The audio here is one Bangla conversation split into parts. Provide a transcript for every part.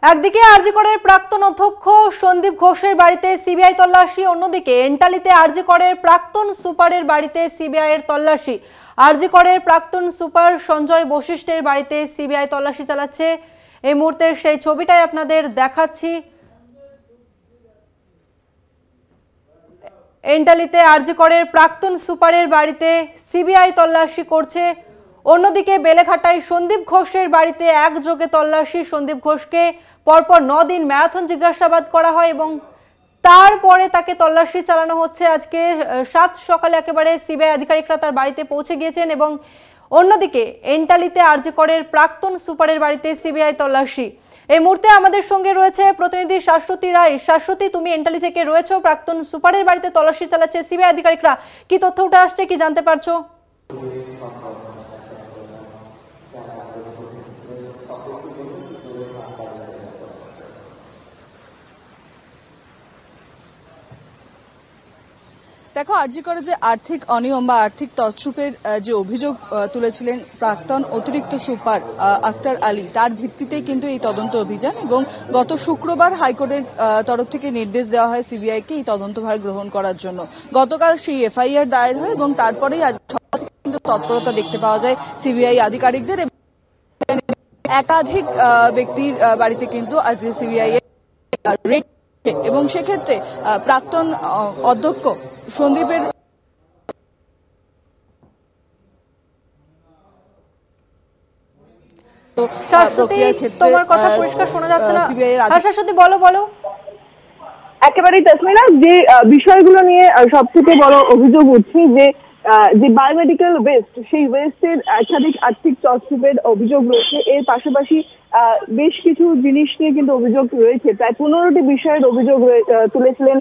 একদিকে আরজিকরের প্রাক্তন অধ্যক্ষ সন্দীপ ঘোষের বাড়িতে সিবিআই তল্লাশি, অন্যদিকে এন্টালিতে আরজিকরের প্রাক্তন সুপারের বাড়িতে সিবিআইয়ের তল্লাশি। আরজিকরের প্রাক্তন সুপার সঞ্জয় বশিষ্ঠের বাড়িতে সিবিআই তল্লাশি চালাচ্ছে। এই মুহূর্তে সেই ছবিটাই আপনাদের দেখাচ্ছি। এন্টালিতে আরজিকরের প্রাক্তন সুপারের বাড়িতে সিবিআই তল্লাশি করছে। অন্যদিকে বেলেঘাটায় সন্দীপ ঘোষের বাড়িতে একযোগে তল্লাশি। সন্দীপ ঘোষকে পরপর 9 দিন ম্যারাথন জিজ্ঞাসাবাদ করা হয় এবং তারপরে তাকে তল্লাশি চালানো হচ্ছে। আজকে 7 সকালে একেবারে সিবিআই আধিকারিকরা তার বাড়িতে পৌঁছে গিয়েছেন এবং অন্যদিকে এন্টালিতে আরজিকরের প্রাক্তন সুপারের বাড়িতে সিবিআই তল্লাশি। এই মুহূর্তে আমাদের সঙ্গে রয়েছে প্রতিনিধি শাশ্বতী রায়। শাশ্বতী, তুমি এন্টালি থেকে রয়েছো, প্রাক্তন সুপারের বাড়িতে তল্লাশি চালাচ্ছে সিবিআই আধিকারিকরা, কি তথ্য উঠে আসছে, কি জানতে পারছো? দেখো, আরজিকরে যে আর্থিক অনিয়ম বা আর্থিক তছরূপের যে অভিযোগ তুলেছিলেন প্রাক্তন অতিরিক্ত সুপার আক্তার আলী, তার ভিত্তিতেই কিন্তু এই তদন্ত অভিযান এবং গত শুক্রবার হাইকোর্টের তরফ থেকে নির্দেশ দেওয়া হয় সিবিআইকে এই তদন্তভার গ্রহণ করার জন্য। গতকাল সেই এফআইআর দায়ের হয় এবং তারপরেই আজ সকাল থেকে কিন্তু তৎপরতা দেখতে পাওয়া যায় সিবিআই আধিকারিকদের। একাধিক ব্যক্তির বাড়িতে কিন্তু আজ সিবিআই রেড এবং সেক্ষেত্রে প্রাক্তন অধ্যক্ষ সন্দীপের তোমার কথা পরিষ্কার শোনা যাচ্ছে না। শাশ্বতী, বলো। একেবারেই তাসমিনা, যে বিষয়গুলো নিয়ে সবথেকে বড় অভিযোগ উঠছে যে বায়োমেডিক্যাল ওয়েস্ট, সেই ওয়েস্টের একাধিক আর্থিক তছরূপের অভিযোগ রয়েছে। এর পাশাপাশি বেশ কিছু জিনিস নিয়ে কিন্তু অভিযোগ রয়েছে। প্রায় 15টি বিষয়ের অভিযোগ তুলেছিলেন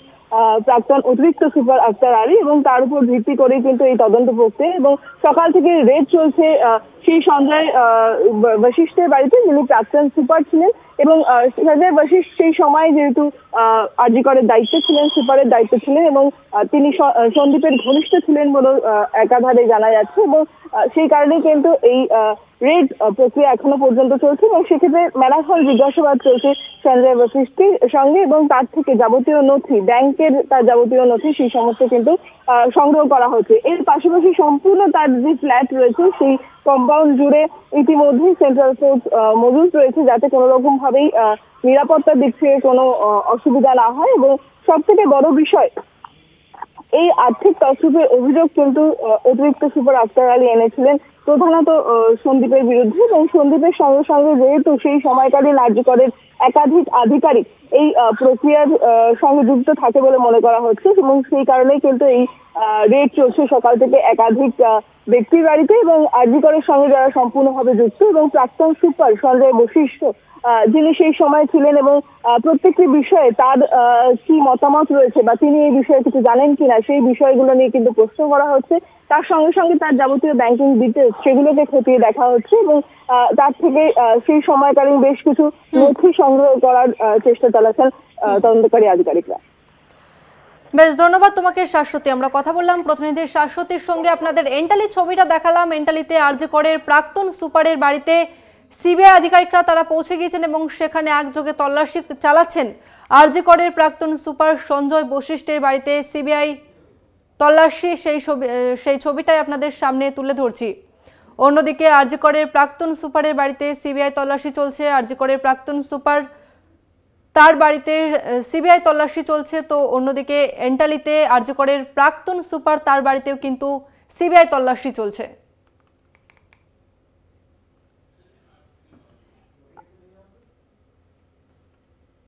প্রাক্তন অতিরিক্ত সুপার আক্তার আলী এবং তার উপর ভিত্তি করে কিন্তু এই তদন্ত প্রক্রিয়া এবং সকাল থেকে রেড চলছে সেই সঞ্জয় বশিষ্ঠের বাড়িতে, যিনি প্রাক্তন সুপার ছিলেন এবং সঞ্জয় বশিষ্ঠ সেই সময় যেহেতু আরজিকরের দায়িত্বে ছিলেন, সুপারের দায়িত্ব ছিলেন এবং তিনি সন্দীপের ঘনিষ্ঠ ছিলেন বলে একাধারে জানা যাচ্ছে এবং সেই কারণে কিন্তু এই রেড প্রক্রিয়া এখনো পর্যন্ত চলছে এবং সেক্ষেত্রে ম্যারাথন জিজ্ঞাসাবাদ চলছে সঞ্জয় বশিষ্ঠের সঙ্গে এবং তার থেকে যাবতীয় নথি, ব্যাংকের তার যাবতীয় নথি, সেই সমস্ত কিন্তু সংগ্রহ করা হচ্ছে। এর পাশাপাশি সম্পূর্ণ তার যে ফ্ল্যাট রয়েছে সেই কম্পাউন্ড জুড়ে ইতিমধ্যেই সেন্ট্রাল ফোর্স মজুদ রয়েছে, যাতে কোনো রকম ভাবেই নিরাপত্তার দিক থেকে কোনো অসুবিধা না হয়। এবং সব থেকে বড় বিষয়, এই আর্থিক তছরূপের অভিযোগ কিন্তু অতিরিক্ত সুপার আক্তার আলী এনেছিলেন প্রধানত সন্দীপের বিরুদ্ধে এবং সন্দীপের সঙ্গে সঙ্গে যেহেতু সেই সময়কালীন আরজিকরের একাধিক আধিকারিক এই প্রক্রিয়ার সঙ্গে যুক্ত থাকে বলে মনে করা হচ্ছে এবং সেই কারণেই কিন্তু এই রেড চলছে সকাল থেকে একাধিক ব্যক্তির বাড়িতে এবং আরজিকরের সঙ্গে যারা সম্পূর্ণভাবে যুক্ত এবং প্রাক্তন সুপার সঞ্জয় বশিষ্ঠ, যিনি সেই সময় ছিলেন এবং প্রত্যেকটি বিষয়ে তার কি মতামত রয়েছে বা তিনি এই বিষয়ে কিছু জানেন কিনা, সেই বিষয়গুলো নিয়ে কিন্তু প্রশ্ন করা হচ্ছে। তার সঙ্গে সঙ্গে তার যাবতীয় ব্যাংকিং ডিটেলস সেগুলোকে খতিয়ে দেখা হচ্ছে এবং তার থেকে সেই সময়কালীন বেশ কিছু নথি সংগ্রহ করার চেষ্টা চালাচ্ছেন তদন্তকারী আধিকারিকরা। বেশ, ধন্যবাদ তোমাকে শাশ্বতী। আমরা কথা বললাম প্রতিনিধি শাশ্বতীর সঙ্গে, আপনাদের এন্টালি ছবিটা দেখালাম। এন্টালিতে আরজিকরের প্রাক্তন সুপারের বাড়িতে সিবিআই আধিকারিকরা তারা পৌঁছে গিয়েছেন এবং সেখানে একযোগে তল্লাশি চালাচ্ছেন। আরজিকরের প্রাক্তন সুপার সঞ্জয় বশিষ্ঠের বাড়িতে সিবিআই তল্লাশি, সেই ছবিটাই আপনাদের সামনে তুলে ধরছি। অন্যদিকে আরজিকরের প্রাক্তন সুপারের বাড়িতে সিবিআই তল্লাশি চলছে। আরজিকরের প্রাক্তন সুপার তার বাড়িতে সিবিআই তল্লাশি চলছে, তো অন্যদিকে এন্টালিতে আরজিকরের প্রাক্তন সুপার তার বাড়িতেও কিন্তু সিবিআই তল্লাশি চলছে।